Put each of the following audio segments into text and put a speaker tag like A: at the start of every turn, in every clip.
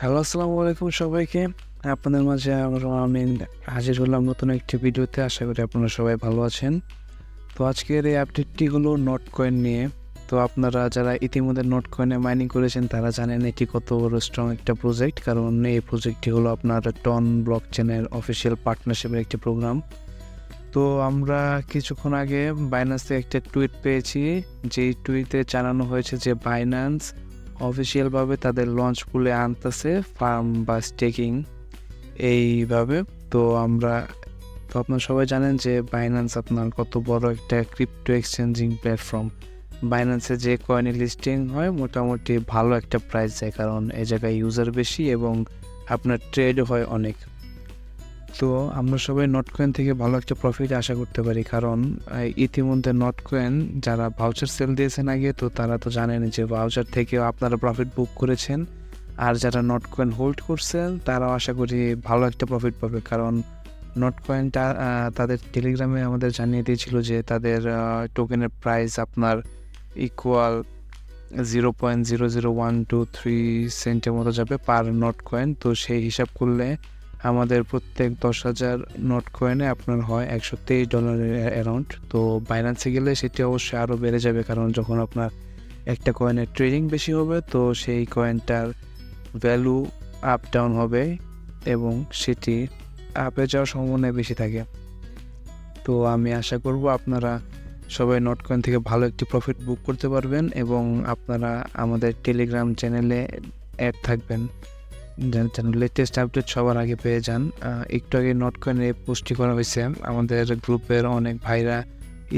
A: Hello, আসসালামু আলাইকুম সবাইকে। আপনাদের মাঝে আমি হাজির হলাম নতুন একটি ভিডিওতে। আশা করি আপনারা সবাই ভালো আছেন। তো আজকের এই আপডেটটি হলো নটকয়েন নিয়ে। তো আপনারা যারা ইতিমধ্যে নটকয়েনে মাইনিং করেছেন তারা জানেন এটি কত বড় স্ট্রং একটা প্রজেক্ট। কারণ এই প্রজেক্টটি হলো আপনার টন ব্লকচেনের অফিসিয়াল পার্টনারশিপের একটি প্রোগ্রাম। তো আমরা কিছুক্ষণ আগে বাইন্যান্স থেকে একটা টুইট পেয়েছি, যেই টুইটে জানানো হয়েছে যে বাইন্যান্স অফিসিয়ালভাবে তাদের লঞ্চ পুলে আনতেছে ফার্ম বা স্টেকিং এইভাবে। তো আপনারা সবাই জানেন যে বাইন্যান্স আপনার কত বড় একটা ক্রিপ্টো এক্সচেঞ্জিং প্ল্যাটফর্ম। বাইন্যান্সে যে কয়েনের লিস্টিং হয় মোটামুটি ভালো একটা প্রাইস যায়, কারণ এই জায়গায় ইউজার বেশি এবং আপনার ট্রেড হয় অনেক। তো আমরা সবাই নটকয়েন থেকে ভালো একটা প্রফিট আশা করতে পারি, কারণ ইতিমধ্যে নটকয়েন যারা ভাউচার সেল দিয়েছেন আগে, তো তারা তো জানেন যে ভাউচার থেকেও আপনারা প্রফিট বুক করেছেন। আর যারা নটকয়েন হোল্ড করছেন তারাও আশা করি ভালো একটা প্রফিট পাবে, কারণ নটকয়েনটা তাদের টেলিগ্রামে আমাদের জানিয়ে দিয়েছিল যে তাদের টোকেনের প্রাইস আপনার ইকুয়াল 0.00123 সেন্টের মতো যাবে পার নটকয়েন। তো সেই হিসাব করলে আমাদের প্রত্যেক 10,000 নটকয়েনে আপনার হয় $123 অ্যারাউন্ড। তো বাইন্যান্সে গেলে সেটি অবশ্যই আরও বেড়ে যাবে, কারণ যখন আপনার একটা কয়েনের ট্রেডিং বেশি হবে তো সেই কয়েনটার ভ্যালু আপ ডাউন হবে এবং সেটি আপে যাওয়ার সম্ভাবনা বেশি থাকে। তো আমি আশা করব আপনারা সবাই নটকয়েন থেকে ভালো একটি প্রফিট বুক করতে পারবেন এবং আপনারা আমাদের টেলিগ্রাম চ্যানেলে অ্যাড থাকবেন, যেন লেটেস্ট আপডেট সবার আগে পেয়ে যান। একটু আগে নটকয়েনে পোস্টটি করা হয়েছে, আমাদের গ্রুপের অনেক ভাইরা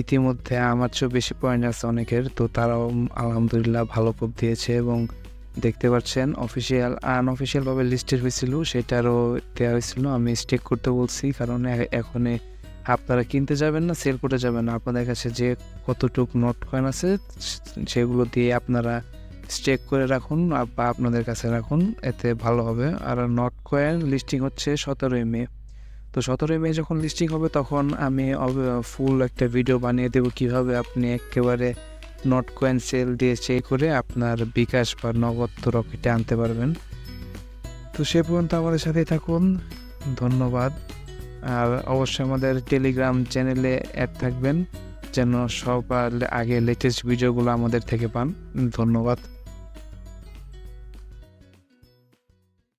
A: ইতিমধ্যে আমার চেয়েও বেশি পয়েন্ট আছে অনেকের, তো তারাও আলহামদুলিল্লাহ ভালো কোপ দিয়েছে এবং দেখতে পাচ্ছেন আনঅফিসিয়ালভাবে লিস্টেড হয়েছিল, সেটারও দেওয়া হয়েছিল। আমি স্টেক করতে বলছি, কারণ এখন আপনারা কিনতে যাবেন না, সেল করতে যাবেন না, আপনাদের কাছে যে কতটুক নটকয়েন আছে সেগুলো দিয়ে আপনারা স্টেক করে রাখুন বা আপনাদের কাছে রাখুন, এতে ভালো হবে। আর নটকয়েন লিস্টিং হচ্ছে 17ই মে। তো 17ই মে যখন লিস্টিং হবে তখন আমি ফুল একটা ভিডিও বানিয়ে দেবো কীভাবে আপনি একেবারে নটকয়েন সেল দিয়ে চেক করে আপনার বিকাশ বা নগদ রকেটে আনতে পারবেন। তো সে পর্যন্ত আমাদের সাথেই থাকুন, ধন্যবাদ। আর অবশ্যই আমাদের টেলিগ্রাম চ্যানেলে অ্যাড থাকবেন যেন সবার আগে লেটেস্ট ভিডিওগুলো আমাদের থেকে পান। ধন্যবাদ।